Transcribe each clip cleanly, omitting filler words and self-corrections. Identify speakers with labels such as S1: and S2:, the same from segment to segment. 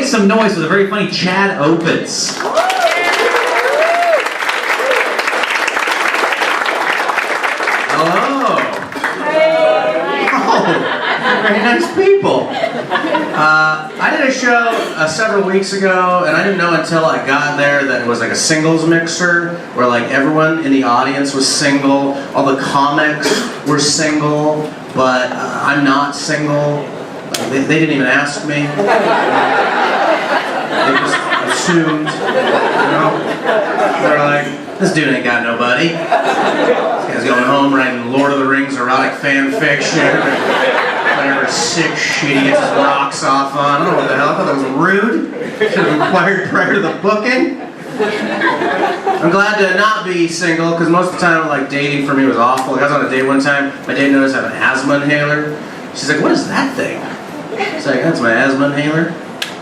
S1: some noise for the very funny Chad Opitz. Hello. Oh, very nice people. I did a show several weeks ago, and I didn't know until I got there that it was like a singles mixer, where like everyone in the audience was single, all the comics were single, but I'm not single. They didn't even ask me. They just assumed, you know? They're like, this dude ain't got nobody. This guy's going home writing Lord of the Rings erotic fan fiction. Whatever sick shit he gets his rocks off on. I don't know what the hell. I thought that was rude. Should have inquired prior to the booking. I'm glad to not be single, because most of the time, like, dating for me was awful. Like, I was on a date one time. My date noticed I have an asthma inhaler. She's like, what is that thing? It's like, that's my asthma inhaler.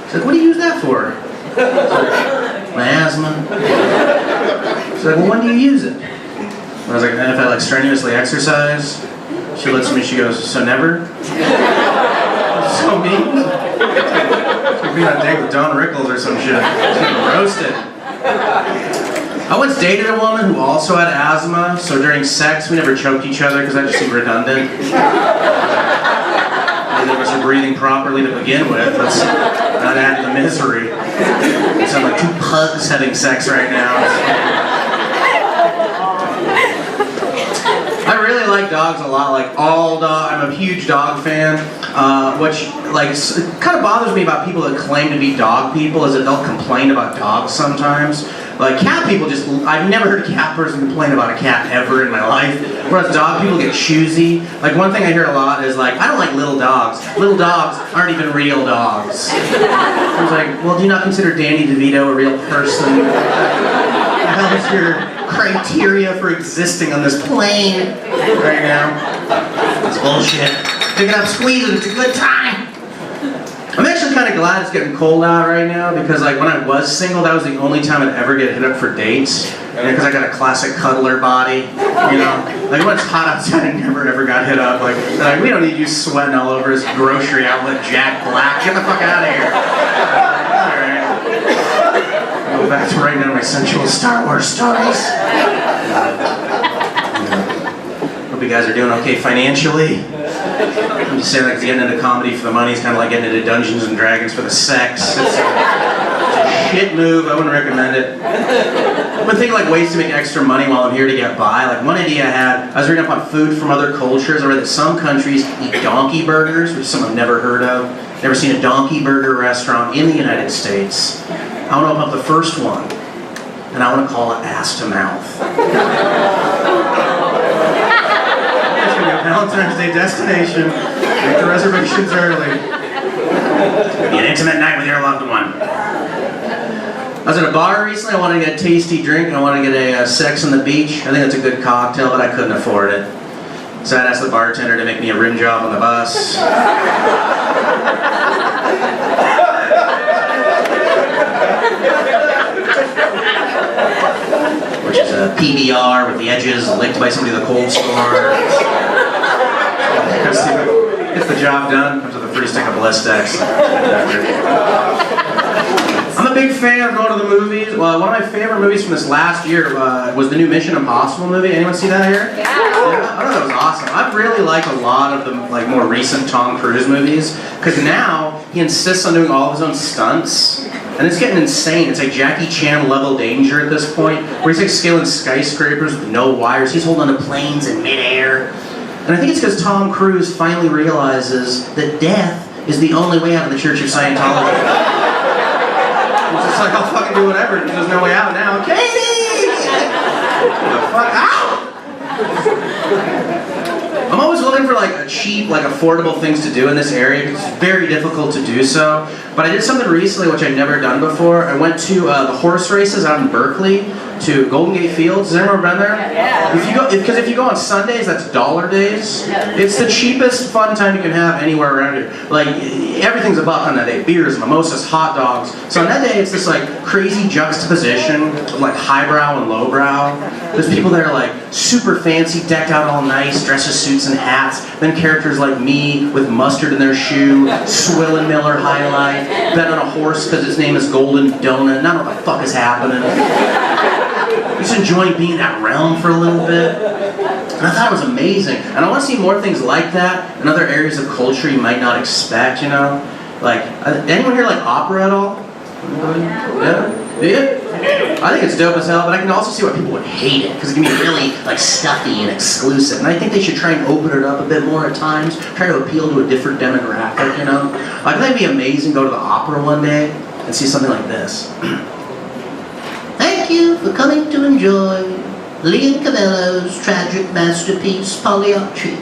S1: She's like, what do you use that for? Like, my asthma. She's like, well, when do you use it? I was like, if I like strenuously exercise. She looks at me, she goes, so never? So mean. She'd be on a date with Don Rickles or some shit. She's getting roasted. I once dated a woman who also had asthma, so during sex we never choked each other because that just seemed redundant. Neither of us are breathing properly to begin with. Let's not add to the misery. We sound like two pugs having sex right now. I really like dogs a lot, like all dogs. I'm a huge dog fan, which like it kind of bothers me about people that claim to be dog people, is that they'll complain about dogs sometimes. Like cat people I've never heard a cat person complain about a cat ever in my life, whereas dog people get choosy. Like one thing I hear a lot is like, I don't like little dogs. Little dogs aren't even real dogs. I was like, well, do you not consider Danny DeVito a real person? What the hell is your criteria for existing on this plane right now? It's bullshit. Pick it up, squeeze it, it's a good time. I'm actually kind of glad it's getting cold out right now, because like when I was single, that was the only time I'd ever get hit up for dates. Because I got a classic cuddler body, you know? Like when it's hot outside, I never ever got hit up. Like we don't need you sweating all over his grocery outlet, Jack Black. Get the fuck out of here. Alright. Go back to writing down my sensual Star Wars stories. Hope you guys are doing okay financially. I'm just saying, like, getting into comedy for the money is kind of like getting into Dungeons and Dragons for the sex. It's a shit move. I wouldn't recommend it. I've been thinking like ways to make extra money while I'm here to get by. Like one idea I was reading up on food from other cultures. I read that some countries eat donkey burgers, which is something I've never heard of. Never seen a donkey burger restaurant in the United States. I want to open up the first one, and I want to call it Ass to Mouth. It's going to be a Valentine's Day destination. Make the reservations early. It's going to be an intimate night with your loved one. I was at a bar recently. I wanted to get a tasty drink, and I wanted to get a Sex on the Beach. I think that's a good cocktail, but I couldn't afford it. So I'd asked the bartender to make me a rim job on the bus. Which is a PBR with the edges licked by somebody at the cold store. Gets the job done. Comes with a free stick of Blistex. I'm a big fan of going to the movies. Well, one of my favorite movies from this last year was the new Mission Impossible movie. Anyone see that here? Yeah. I thought that was awesome. I really like a lot of the like more recent Tom Cruise movies, because now he insists on doing all of his own stunts. And it's getting insane. It's like Jackie Chan level danger at this point, where he's like scaling skyscrapers with no wires. He's holding onto planes in midair. And I think it's because Tom Cruise finally realizes that death is the only way out of the Church of Scientology. It's just like, I'll fucking do whatever. There's no way out now. Katie! Get the fuck out! I'm always looking for like a cheap, like affordable things to do in this area. It's very difficult to do so. But I did something recently which I'd never done before. I went to the horse races out in Berkeley. to Golden Gate Fields. Has anyone been there?
S2: Yeah.
S1: Because if you go on Sundays, that's dollar days. It's the cheapest fun time you can have anywhere around here. Like, everything's $1 on that day. Beers, mimosas, hot dogs. So on that day, it's this like crazy juxtaposition of like highbrow and lowbrow. There's people that are like super fancy, decked out all nice, dressed in suits and hats. Then characters like me with mustard in their shoe, swilling Miller High Life, been on a horse because his name is Golden Donut. Not what the fuck is happening. Just enjoying being in that realm for a little bit. And I thought it was amazing. And I want to see more things like that in other areas of culture you might not expect, you know? Like, anyone here like opera at all? Yeah? Do you? I think it's dope as hell, but I can also see why people would hate it, because it can be really like stuffy and exclusive. And I think they should try and open it up a bit more at times, try to appeal to a different demographic, you know? I think it'd be amazing to go to the opera one day and see something like this. Thank you for coming to enjoy Leoncavallo's tragic masterpiece, Pagliacci.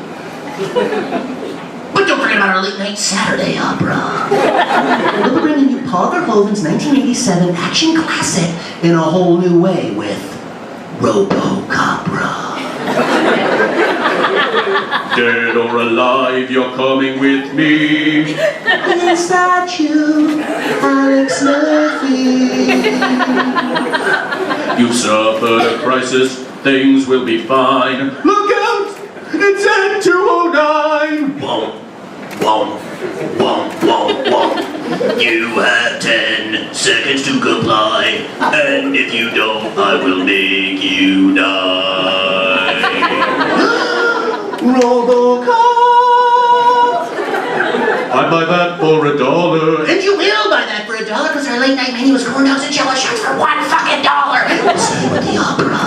S1: But don't forget about our late night Saturday opera. We'll be bringing you Paul Verhoeven's 1987 action classic in a whole new way with Robocopra. Dead or alive, you're coming with me. Is that you, Alex Murphy? You've suffered a crisis, things will be fine. Look out! It's N209! Whoa, whoa, whoa, whoa, whoa. You have 10 seconds to comply, and if you don't, I will make you die. Robocop! I'd buy that for $1. And you will buy that for $1, because our late night menu is corn dogs and jello shots for $1 fucking dollar. See you at the opera.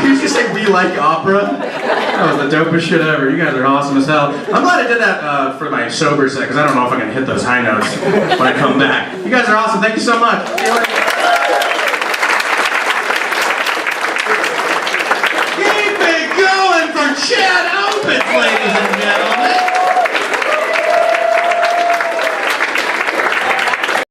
S1: Did you just say we like opera? That was the dopest shit ever. You guys are awesome as hell. I'm glad I did that for my sober set, because I don't know if I can hit those high notes when I come back. You guys are awesome. Thank you so much.